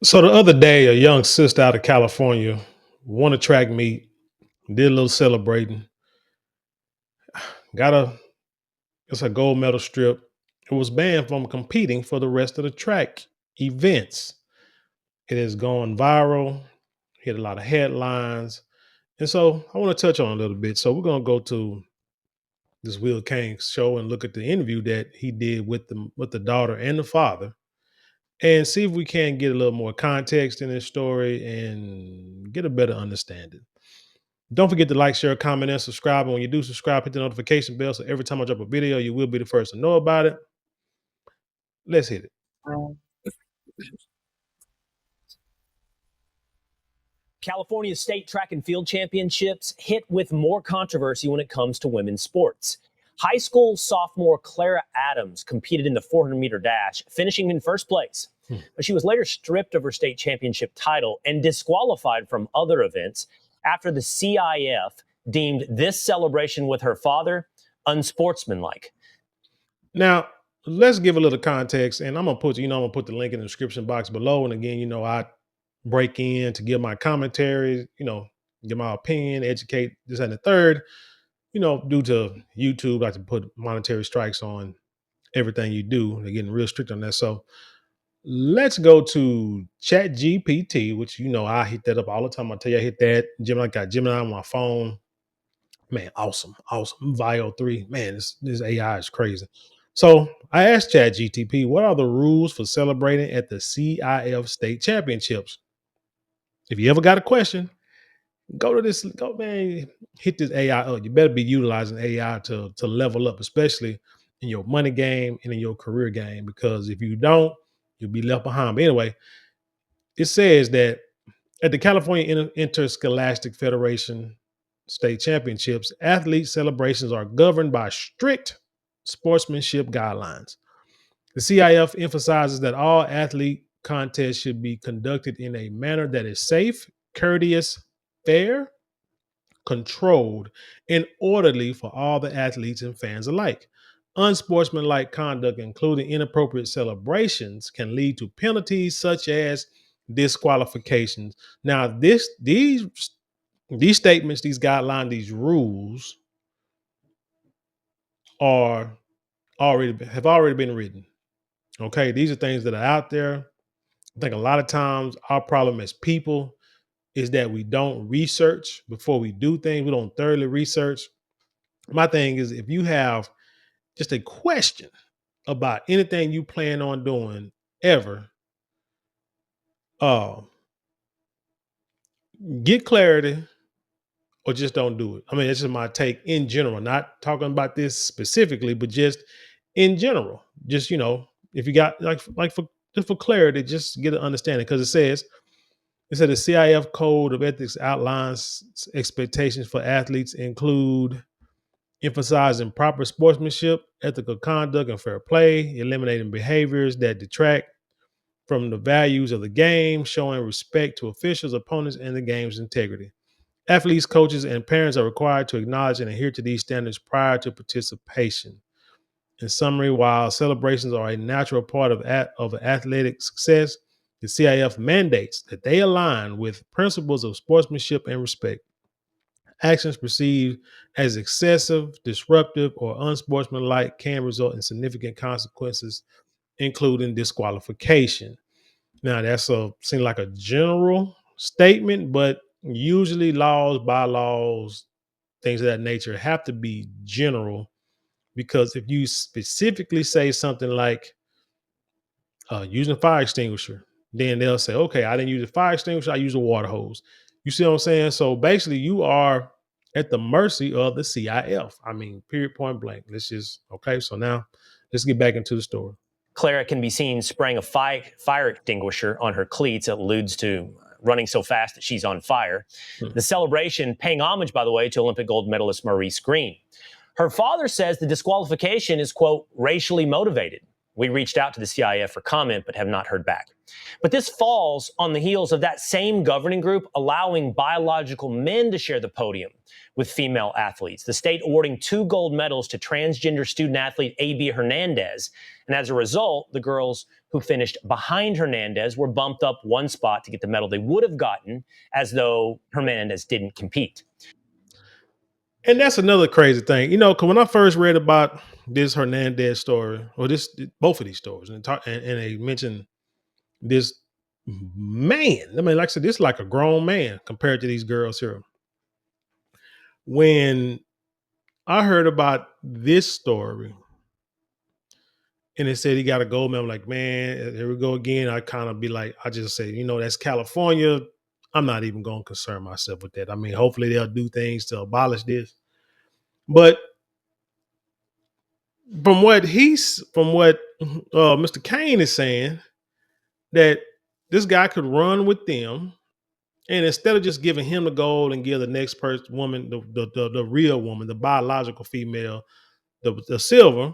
So the other day, a young sister out of California won a track meet, did a little celebrating, got a gold medal strip. It was banned from competing for the rest of the track events. It has gone viral, hit a lot of headlines. And so I want to touch on it a little bit. So we're gonna go to this Will Kane show and look at the interview that he did with the daughter and the father and see if we can get a little more context in this story and get a better understanding. Don't forget to like, share, comment, and subscribe. And when you do subscribe, hit the notification bell so every time I drop a video, you will be the first to know about it. Let's hit it. California's state track and field championships hit with more controversy when it comes to women's sports. High school sophomore Clara Adams competed in the 400-meter dash, finishing in first place. But she was later stripped of her state championship title and disqualified from other events after the CIF deemed this celebration with her father unsportsmanlike. Now, let's give a little context, and I'm gonna put the link in the description box below. And again, I break in to give my commentary, give my opinion, educate this and the third. Due to YouTube, I like to put monetary strikes on everything you do. They're getting real strict on that. So let's go to Chat GPT, which I hit that up all the time. I tell you, I hit that. Gemini, I got Gemini on my phone. Man, awesome. Vio 3. Man, this AI is crazy. So I asked Chat GTP, what are the rules for celebrating at the CIF state championships? If you ever got a question, go man, hit this AI up. You better be utilizing AI to level up, especially in your money game and in your career game, because if you don't, you'll be left behind. But anyway, it says that at the California Interscholastic Federation state championships, athlete celebrations are governed by strict sportsmanship guidelines. The CIF emphasizes that all athlete contests should be conducted in a manner that is safe, courteous, fair, controlled, and orderly for all the athletes and fans alike. Unsportsmanlike conduct, including inappropriate celebrations, can lead to penalties such as disqualifications. Now, these statements, these guidelines, these rules are have already been written. Okay, these are things that are out there. I think a lot of times our problem as people is that we don't research before we do things. We don't thoroughly research. My thing is, if you have just a question about anything you plan on doing ever, uh, get clarity or just don't do it. I mean, it's just my take in general, not talking about this specifically, but just in general. Just, if you got like for just for clarity, just get an understanding. Because it said the CIF code of ethics outlines expectations for athletes include emphasizing proper sportsmanship, ethical conduct, and fair play, eliminating behaviors that detract from the values of the game, showing respect to officials, opponents, and the game's integrity. Athletes, coaches, and parents are required to acknowledge and adhere to these standards prior to participation. In summary, while celebrations are a natural part of athletic success, the CIF mandates that they align with principles of sportsmanship and respect. Actions perceived as excessive, disruptive, or unsportsmanlike can result in significant consequences, including disqualification. Now, that's seems like a general statement, but usually laws, bylaws, things of that nature have to be general, because if you specifically say something like using a fire extinguisher, then they'll say, okay, I didn't use a fire extinguisher, I use a water hose. You see what I'm saying? So basically, you are at the mercy of the CIF. I mean, period, point blank. Let's just, okay. So now let's get back into the story. Clara can be seen spraying a fire extinguisher on her cleats. It alludes to running so fast that she's on fire. The celebration paying homage, by the way, to Olympic gold medalist Maurice Green. Her father says the disqualification is, quote, racially motivated. We reached out to the CIF for comment, but have not heard back. But this falls on the heels of that same governing group allowing biological men to share the podium with female athletes. The state awarding 2 gold medals to transgender student athlete A.B. Hernandez. And as a result, the girls who finished behind Hernandez were bumped up 1 spot to get the medal they would have gotten as though Hernandez didn't compete. And that's another crazy thing, because when I first read about this Hernandez story, or both of these stories, and they mentioned this man. I mean, like I said, this is like a grown man compared to these girls here. When I heard about this story, and it said he got a gold medal, I'm like, man, here we go again. I kind of be like, I just say, that's California. I'm not even going to concern myself with that. I mean, hopefully they'll do things to abolish this. But from what Mr. Kane is saying, that this guy could run with them, and instead of just giving him the gold and give the next woman, the real woman, the biological female, the silver,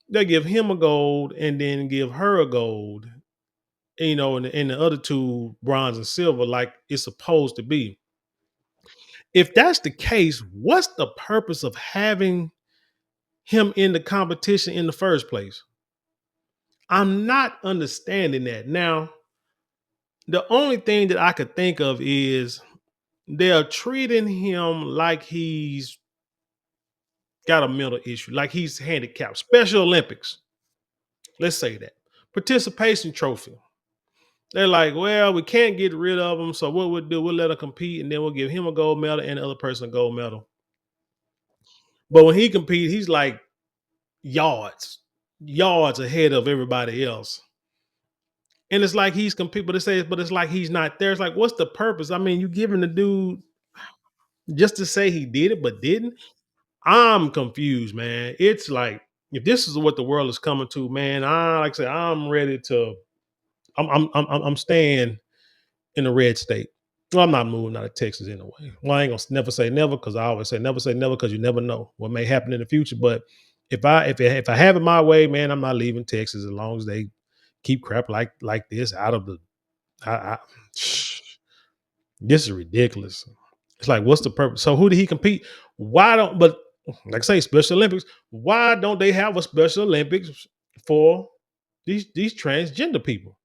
they give him a gold and then give her a gold, and the other 2 bronze and silver, like it's supposed to be. If that's the case, what's the purpose of having him in the competition in the first place? I'm not understanding that. Now, the only thing that I could think of is they're treating him like he's got a mental issue, like he's handicapped. Special Olympics, let's say that. Participation trophy. They're like, well, we can't get rid of him, so what we'll do, we'll let him compete, and then we'll give him a gold medal and the other person a gold medal. But when he competes, he's like yards ahead of everybody else. And it's like he's competing, but it's like he's not there. It's like, what's the purpose? I mean, you giving the dude just to say he did it but didn't? I'm confused, man. It's like, if this is what the world is coming to, man, like I said, I'm ready to. I'm staying in the red state. Well, I'm not moving out of Texas anyway. Well, I ain't gonna never say never, because I always say never because you never know what may happen in the future. But if I have it my way, man, I'm not leaving Texas as long as they keep crap like this out of the. This is ridiculous. It's like, what's the purpose? So who did he compete? But like I say, Special Olympics, why don't they have a Special Olympics for these transgender people?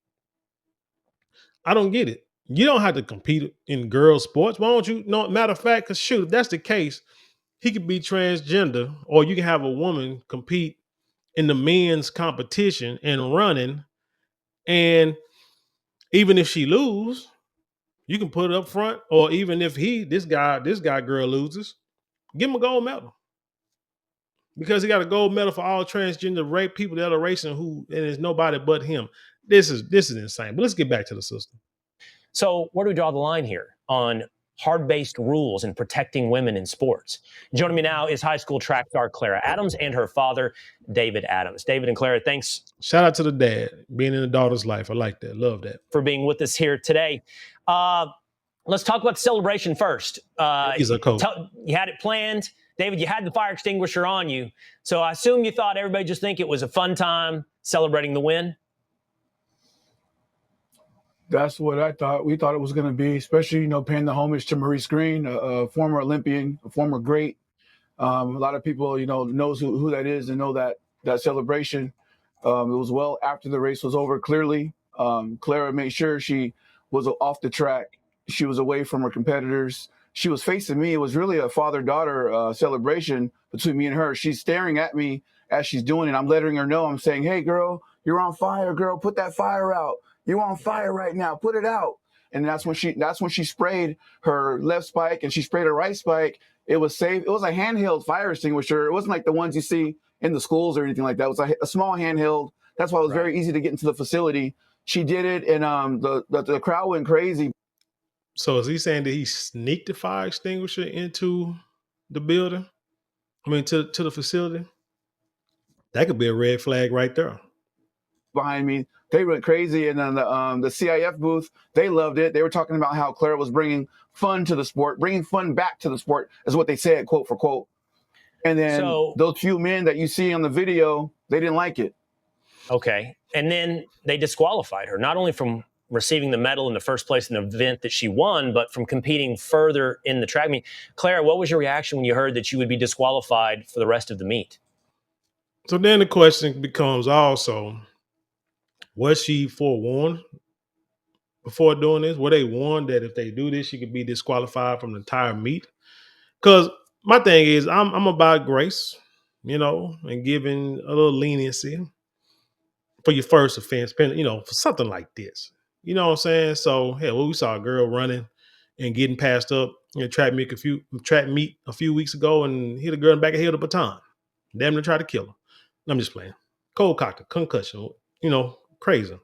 I don't get it. You don't have to compete in girls' sports. Why don't you? No, matter of fact, because shoot, if that's the case, he could be transgender, or you can have a woman compete in the men's competition and running. And even if she lose, you can put it up front, or even if this guy girl loses, give him a gold medal. Because he got a gold medal for all transgender rape people the other race, and it's nobody but him. This is insane. But let's get back to the system. So where do we draw the line here on hard-based rules and protecting women in sports? Joining me now is high school track star Clara Adams and her father, David Adams. David and Clara, thanks. Shout out to the dad, being in the daughter's life. I like that. Love that. For being with us here today. Let's talk about the celebration first. He's a coach. You had it planned. David, you had the fire extinguisher on you. So I assume you thought everybody just think it was a fun time celebrating the win? That's what I thought. We thought it was going to be, especially, paying the homage to Maurice Greene, a former Olympian, a former great. A lot of people, knows who that is and know that celebration. It was well after the race was over, clearly. Clara made sure she was off the track. She was away from her competitors. She was facing me. It was really a father-daughter celebration between me and her. She's staring at me as she's doing it. I'm letting her know. I'm saying, hey, girl, you're on fire, girl. Put that fire out. You're on fire right now. Put it out. And that's when she sprayed her left spike and she sprayed her right spike. It was safe. It was a handheld fire extinguisher. It wasn't like the ones you see in the schools or anything like that. It was a small handheld. That's why it was very easy to get into the facility. She did it, and the crowd went crazy. So is he saying that he sneaked the fire extinguisher into the building? I mean, to the facility? That could be a red flag right there. Behind me, they went crazy, and then the CIF booth, they loved it. They were talking about how Clara was bringing fun to the sport, bringing fun back to the sport, is what they said, quote for quote. And then those few men that you see on the video, they didn't like it. Okay. And then they disqualified her, not only from receiving the medal in the first place in the event that she won, but from competing further in the track meet. Clara, what was your reaction when you heard that you would be disqualified for the rest of the meet? So then the question becomes also, was she forewarned before doing this? Were they warned that if they do this, she could be disqualified from the entire meet? Because my thing is, I'm about grace, and giving a little leniency for your first offense, for something like this. You know what I'm saying? So, we saw a girl running and getting passed up in track meet a few weeks ago and hit a girl in the back of the head with a baton. Damn near tried to kill her. I'm just playing. Cold cocktail, concussion, crazy.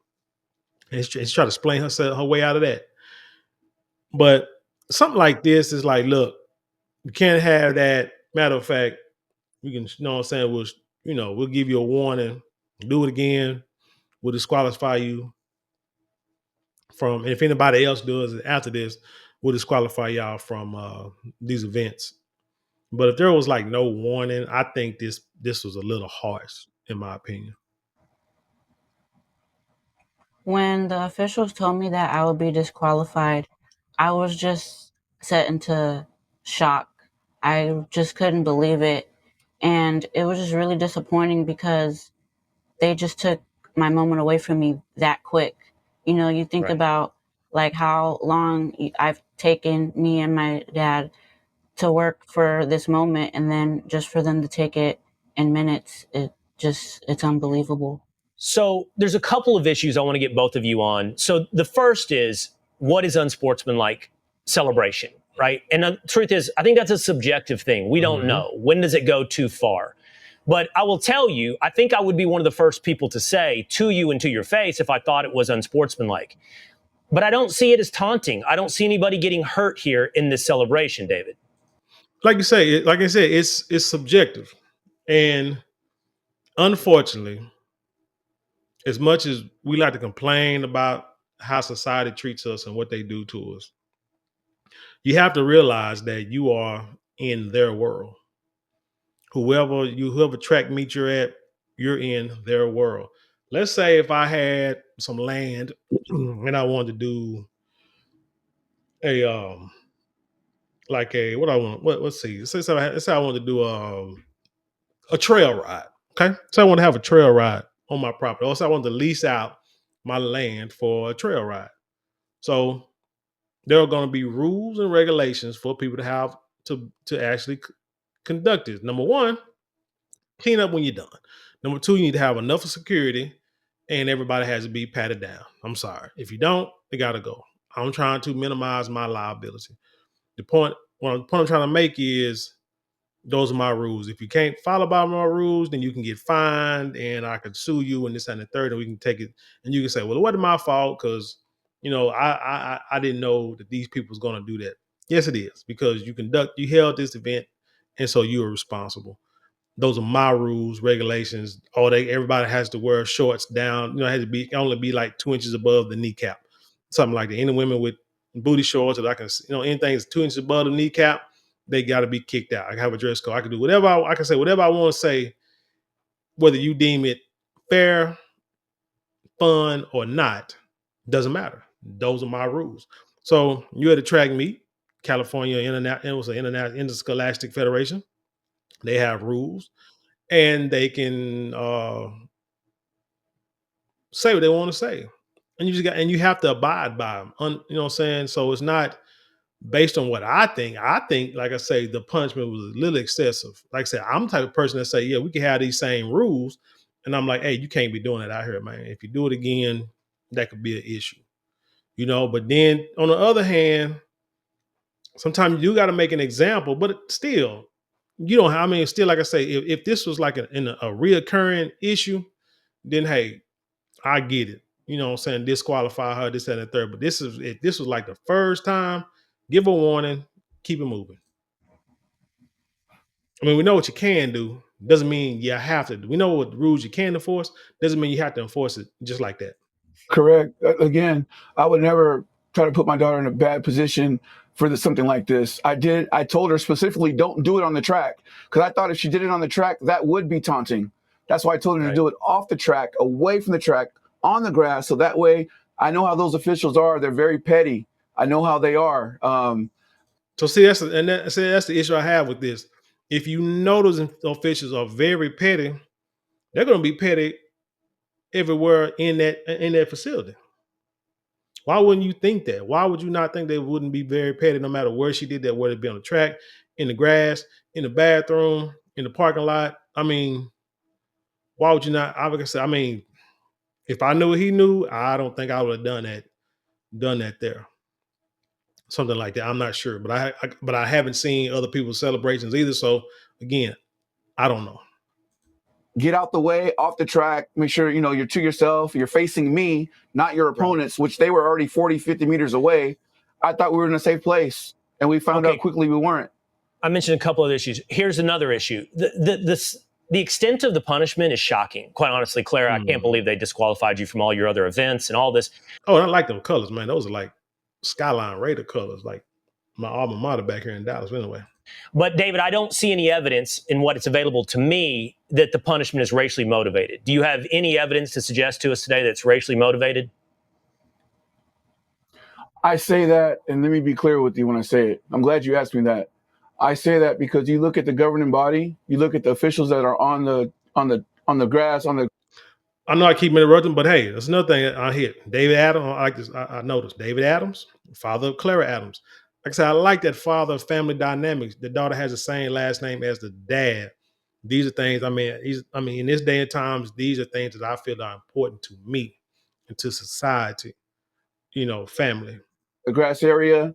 And she's trying to explain her way out of that. But something like this is like, look, you can't have that. Matter of fact, we can, you know what I'm saying? We'll give you a warning, do it again, we'll disqualify you from, and if anybody else does it after this, we'll disqualify y'all from these events. But if there was like no warning, I think this was a little harsh, in my opinion. When the officials told me that I would be disqualified, I was just set into shock. I just couldn't believe it. And it was just really disappointing because they just took my moment away from me that quick. You think Right. about like how long I've taken, me and my dad, to work for this moment, and then just for them to take it in minutes, it's unbelievable. So there's a couple of issues I want to get both of you on. So the first is, what is unsportsmanlike celebration, right? And the truth is, I think that's a subjective thing. We don't know. When does it go too far? But I will tell you, I think I would be one of the first people to say to you and to your face if I thought it was unsportsmanlike. But I don't see it as taunting. I don't see anybody getting hurt here in this celebration, David. Like I said, it's subjective. And unfortunately, as much as we like to complain about how society treats us and what they do to us, you have to realize that you are in their world. Whoever track meet you're at, you're in their world. Let's say if I had some land and I wanted to do a like a what I want. Let's see. Let's say I wanted to do a trail ride. Okay, so I want to have a trail ride on my property. Also, I want to lease out my land for a trail ride. So there are going to be rules and regulations for people to have to actually conduct this. Number one, clean up when you're done. Number two, you need to have enough of security, and everybody has to be patted down. I'm sorry. If you don't, they got to go. I'm trying to minimize my liability. The point I'm trying to make is those are my rules. If you can't follow by my rules, then you can get fined and I could sue you and this and the third, and we can take it and you can say, well, it wasn't my fault because I didn't know that these people was gonna do that. Yes, it is, because you held this event and so you are responsible. Those are my rules, regulations. Everybody has to wear shorts down. It can only be like 2 inches above the kneecap, something like that. Any women with booty shorts, or anything that's 2 inches above the kneecap, they got to be kicked out. I can have a dress code. I can do whatever I can say whatever I want to say, whether you deem it fair, fun, or not, doesn't matter. Those are my rules. So you had a track meet, California it was an International Interscholastic Federation. They have rules, and they can say what they want to say, and you have to abide by them. You know what I'm saying? So it's not based on what I think. I think, like I say, the punishment was a little excessive. Like I said, I'm the type of person that say, yeah, we can have these same rules, and I'm like, hey, you can't be doing that out here, man. If you do it again, that could be an issue, But then on the other hand, sometimes you got to make an example, but still, you don't have. I mean, still, like I say, if this was like a reoccurring issue, then hey, I get it. You know what I'm saying? Disqualify her, this, and the third. But if this was like the first time, give a warning, keep it moving. I mean, we know what you can do. Doesn't mean you have to do. We know what rules you can enforce. Doesn't mean you have to enforce it just like that. Correct. Again, I would never try to put my daughter in a bad position for something like this. I told her specifically, don't do it on the track, because I thought if she did it on the track, that would be taunting. That's why I told him to Right. do it off the track, away from the track, on the grass. So that way I know how those officials are. They're very petty. I know how they are. So see, that's the issue I have with this. If you know those officials are very petty, they're going to be petty everywhere in that facility. Why wouldn't you think that? Why would you not think they wouldn't be very petty no matter where she did that, whether it be on the track, in the grass, in the bathroom, in the parking lot? I mean, why would you not? Like I said, I mean, if I knew what he knew, I don't think I would have done that there. Something like that. I'm not sure, but I haven't seen other people's celebrations either. So again, I don't know. Get out the way, off the track. Make sure, you're to yourself. You're facing me, not your opponents, which they were already 40, 50 meters away. I thought we were in a safe place, and we found out quickly we weren't. I mentioned a couple of issues. Here's another issue. The extent of the punishment is shocking. Quite honestly, Clara, I can't believe they disqualified you from all your other events and all this. Oh, and I like them colors, man. Those are like Skyline Raider colors, like my alma mater back here in Dallas. Anyway. But David, I don't see any evidence in what is available to me that the punishment is racially motivated. Do you have any evidence to suggest to us today that it's racially motivated? I say that, and let me be clear with you when I say it. I'm glad you asked me that. I say that because you look at the governing body, you look at the officials that are on the grass, on the. I know I keep interrupting, but hey, that's another thing I hit. David Adams, I like this. I noticed David Adams, father of Clara Adams. Like I said, I like that father of family dynamics. The daughter has the same last name as the dad. These are things. I mean, in this day and times, these are things that I feel are important to me and to society. Family. The grass area.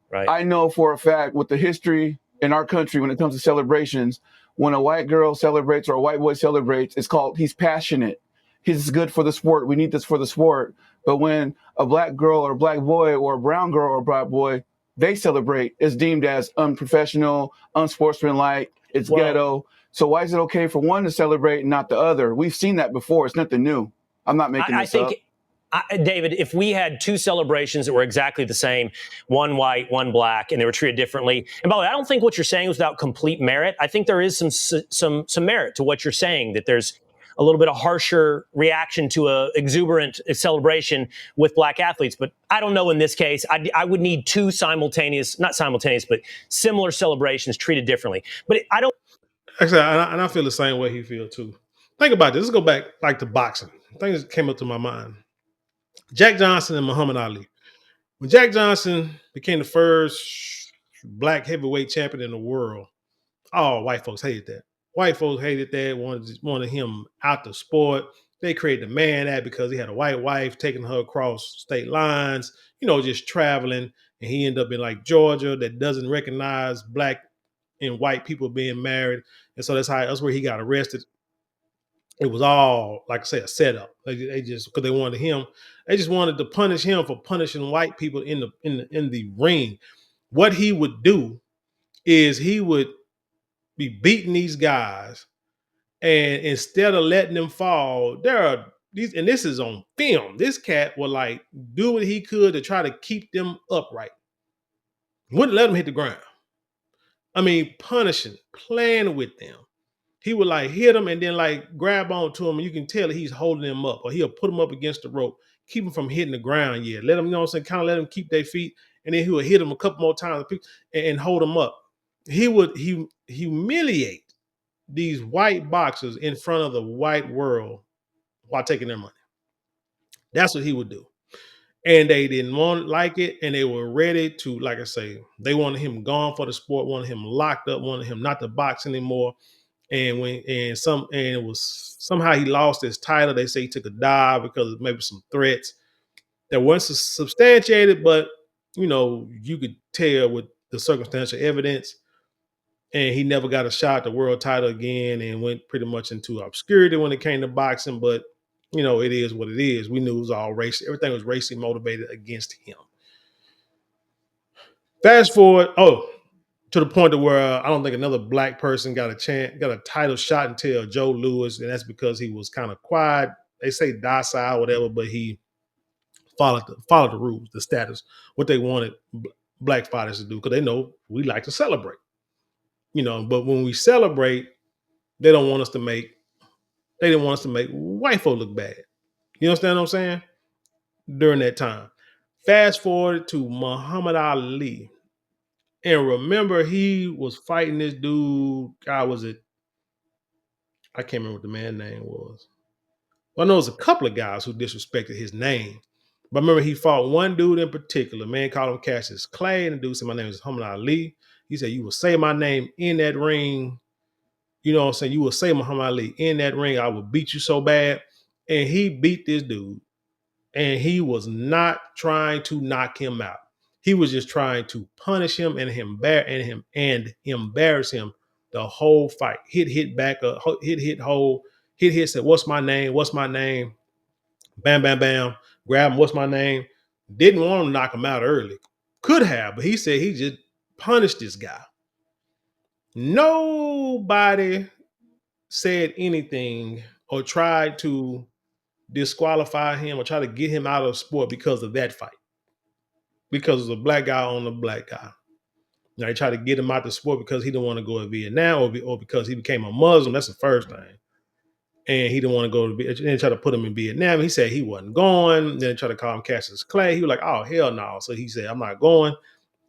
Right. I know for a fact with the history in our country when it comes to celebrations, when a white girl celebrates or a white boy celebrates, it's called he's passionate. He's good for the sport. We need this for the sport. But when a black girl or a black boy or a brown girl or a black boy, they celebrate, it's deemed as unprofessional, unsportsmanlike, it's ghetto. So why is it okay for one to celebrate and not the other? We've seen that before. It's nothing new. I'm not making this up. David, if we had two celebrations that were exactly the same, one white, one black, and they were treated differently, and by the way, I don't think what you're saying is without complete merit. I think there is some merit to what you're saying, that there's a little bit of harsher reaction to a exuberant celebration with black athletes. But I don't know in this case. I would need two not simultaneous, but similar celebrations treated differently. But I don't. Actually, and I feel the same way he feels too. Think about this. Let's go back like to boxing. Things came up to my mind. Jack Johnson and Muhammad Ali. When Jack Johnson became the first black heavyweight champion in the world, all white folks hated that. White folks hated that, wanted him out the sport. They created the Man Act because he had a white wife taking her across state lines, just traveling. And he ended up in like Georgia that doesn't recognize black and white people being married. And so that's where he got arrested. It was all, like I say, a setup. They just, because they just wanted to punish him for punishing white people in the ring. What he would do is he would be beating these guys, and instead of letting them fall, and this is on film. This cat would like do what he could to try to keep them upright. Wouldn't let them hit the ground. I mean, punishing, playing with them. He would like hit them and then like grab onto him, and you can tell that he's holding them up, or he'll put them up against the rope, keep them from hitting the ground yet. Let them, kind of let them keep their feet, and then he would hit them a couple more times and hold them up. He would humiliate these white boxers in front of the white world while taking their money. That's what he would do. And they didn't like it, and they were ready to, like I say, they wanted him gone for the sport, wanted him locked up, wanted him not to box anymore. And it was somehow he lost his title. They say he took a dive because of maybe some threats that wasn't substantiated, but you could tell with the circumstantial evidence. And he never got a shot at the world title again, and went pretty much into obscurity when it came to boxing. But it is what it is. We knew it was all race. Everything was racially motivated against him. Fast forward, to the point to where I don't think another black person got a title shot until Joe Louis, and that's because he was kind of quiet. They say docile, whatever, but he followed the rules, the status, what they wanted black fighters to do, because they know we like to celebrate. But when we celebrate, they don't want us to make They didn't want us to make white folk look bad. You understand what I'm saying? During that time. Fast forward to Muhammad Ali. And remember, he was fighting this dude. God, was it? I can't remember what the man's name was. Well, I know it was a couple of guys who disrespected his name. But I remember he fought one dude in particular. Man called him Cassius Clay. And the dude said, my name is Muhammad Ali. He said, you will say my name in that ring. You know what I'm saying? You will say Muhammad Ali in that ring. I will beat you so bad. And he beat this dude. And he was not trying to knock him out. He was just trying to punish him and embarrass him the whole fight. Hit back, hit, said, what's my name? What's my name? Bam, bam, bam. Grab him, what's my name? Didn't want to knock him out early. Could have, but he said he just punished this guy. Nobody said anything or tried to disqualify him or try to get him out of sport because of that fight. Because of a black guy on a black guy. Now they tried to get him out the sport because he didn't want to go to Vietnam or because he became a Muslim. That's the first thing. And he didn't want to go to Vietnam. Then try to put him in Vietnam. He said he wasn't going. Then try to call him Cassius Clay. He was like, oh, hell no. So he said, I'm not going.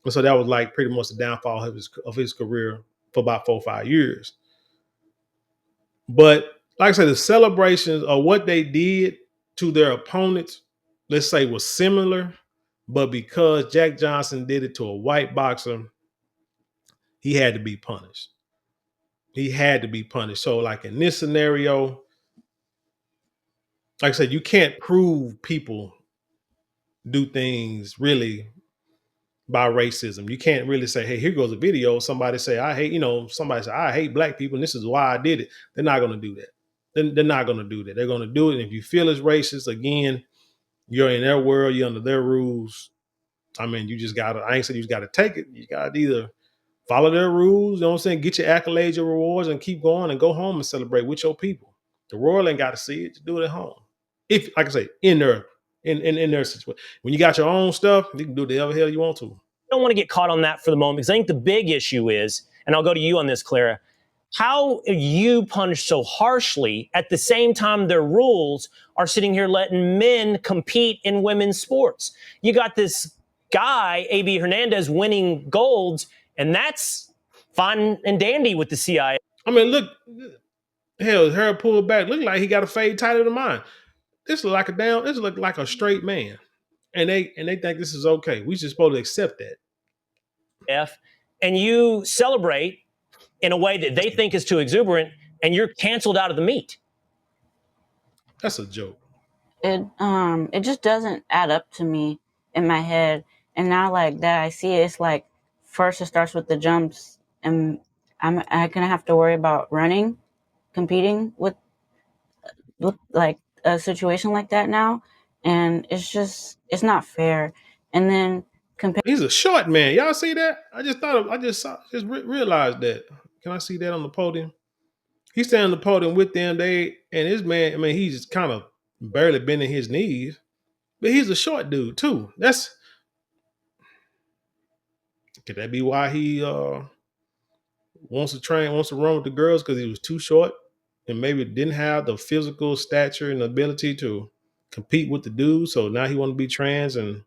And so that was like pretty much the downfall of his career for about 4 or 5 years. But like I said, the celebrations of what they did to their opponents, let's say, was similar. But because Jack Johnson did it to a white boxer, he had to be punished. He had to be punished. So like in this scenario, like I said, you can't prove people do things really by racism. You can't really say, hey, here goes a video. Somebody say, somebody say, I hate black people and this is why I did it. They're not going to do that. They're not going to do that. They're going to do it. And if you feel it's racist, again, you're in their world, you're under their rules. I mean, you just got to, I ain't saying you just got to take it. You got to either follow their rules, you know what I'm saying? Get your accolades, your rewards, and keep going and go home and celebrate with your people. The world ain't got to see it. Just do it at home. If, like I say, in their situation. When you got your own stuff, you can do whatever hell you want to. I don't want to get caught on that for the moment because I think the big issue is, and I'll go to you on this, Clara, how are you punished so harshly at the same time their rules are sitting here letting men compete in women's sports? You got this guy, A.B. Hernandez, winning golds, and that's fine and dandy with the CIA. I mean, look, hell, his hair pulled back. Look like he got a fade tighter than mine. This look like a straight man. And they think this is okay. We just supposed to accept that. And you celebrate in a way that they think is too exuberant, and you're canceled out of the meet. That's a joke. It just doesn't add up to me in my head. And now like that I see it, it's like first it starts with the jumps and I'm gonna have to worry about competing with like a situation like that now. And it's not fair. And then he's a short man. Y'all see that? I just realized that. Can I see that on the podium? He's standing on the podium with them. And his man, I mean, he's just kind of barely bending his knees, but he's a short dude too. Could that be why he wants to run with the girls, because he was too short and maybe didn't have the physical stature and ability to compete with the dudes? So now he want to be trans and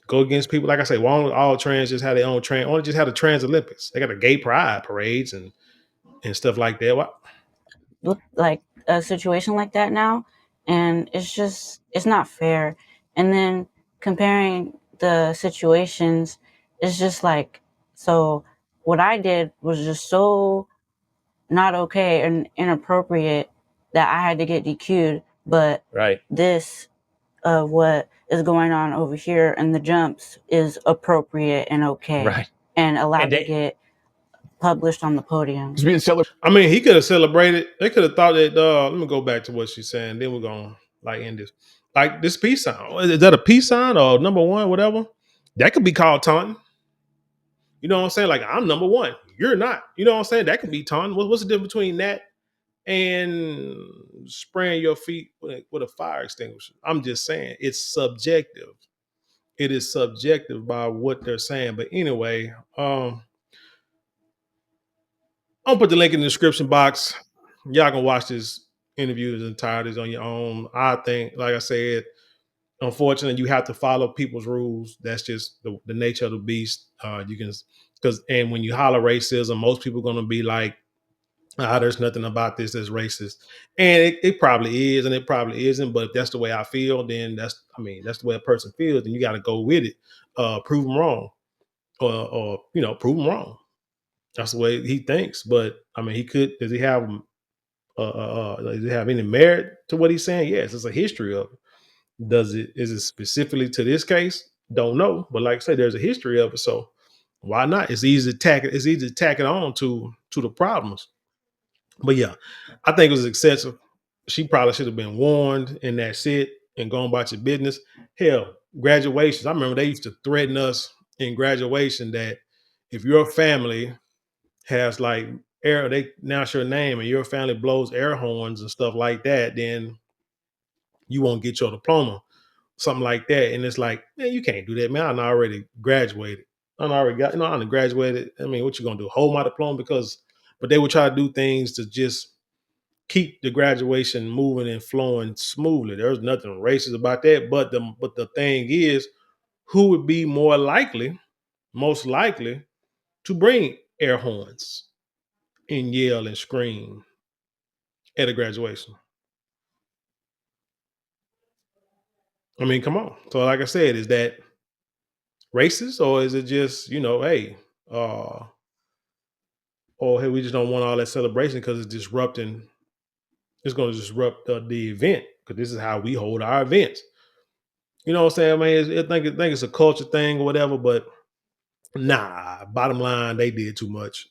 go against people. Like I say, why don't all trans just have their own only just have the trans Olympics? They got a gay pride parades and stuff like that. What? Like a situation like that now, and it's not fair. And then comparing the situations, it's just like, so what I did was just so not okay and inappropriate that I had to get DQ'd. But right, this of what is going on over here and the jumps is appropriate and okay, right, and allowed to get published on the podium. It's being celebrated. I mean, he could have celebrated. They could have thought that. Let me go back to what she's saying. Then we're gonna end this. Like this peace sign. Is that a peace sign or number one, whatever? That could be called taunting. You know what I'm saying? Like, I'm number one. You're not. You know what I'm saying? That could be taunting. What's the difference between that and spraying your feet with a fire extinguisher? I'm just saying it's subjective. It is subjective by what they're saying. But anyway, I'll put the link in the description box. y'all can watch this interview in entirety on your own. I think, like I said, unfortunately, you have to follow people's rules. That's just the nature of the beast. You can, and when you holler racism, most people are going to be like, there's nothing about this that's racist. And it probably is, and it probably isn't. But if that's the way I feel, then that's the way a person feels, and you got to go with it. Prove them wrong, or prove them wrong. That's the way he thinks. But I mean, does he have does he have any merit to what he's saying? Yes, it's a history of it. Is it specifically to this case? Don't know. But like I said, there's a history of it. So why not? It's easy to tack it on to the problems. But yeah, I think it was excessive. She probably should have been warned, and that's it, and gone about your business. Hell, graduations. I remember they used to threaten us in graduation that if your family has like they announce your name and your family blows air horns and stuff like that, then you won't get your diploma, something like that. And it's like, man, you can't do that, man. I already graduated. I already got, I done graduated. I mean, what you gonna do? Hold my diploma? But they would try to do things to just keep the graduation moving and flowing smoothly. There's nothing racist about that. But the thing is, who would be most likely, to bring air horns and yell and scream at a graduation? I mean, come on. So, like I said, is that racist, or is it just, hey, uh, or hey, we just don't want all that celebration because it's disrupting. It's going to disrupt the event, because this is how we hold our events. You know what I'm saying? I mean, I think it's a culture thing or whatever, but nah. Bottom line, they did too much.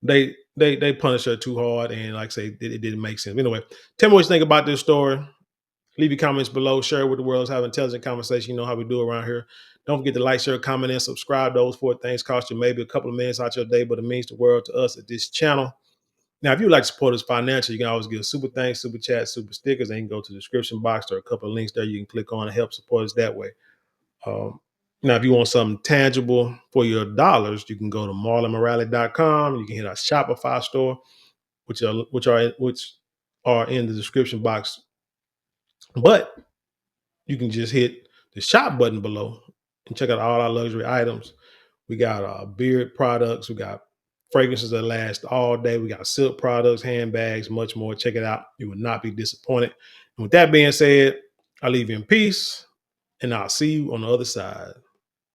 They punished her too hard, and like I say, it didn't make sense. Anyway, tell me what you think about this story. Leave your comments below. Share it with the world. Let's have an intelligent conversation. You know how we do around here. Don't forget to like, share, comment, and subscribe. Those 4 things cost you maybe a couple of minutes out your day, but it means the world to us at this channel. Now, if you would like to support us financially, you can always give super thanks, super chat, super stickers, and you can go to the description box. There are a couple of links there you can click on and help support us that way. Um, Now, if you want something tangible for your dollars, you can go to marlonmorale.com. You can hit our Shopify store, which are in the description box. But you can just hit the shop button below and check out all our luxury items. We got beard products. We got fragrances that last all day. We got silk products, handbags, much more. Check it out. You will not be disappointed. And with that being said, I leave you in peace, and I'll see you on the other side.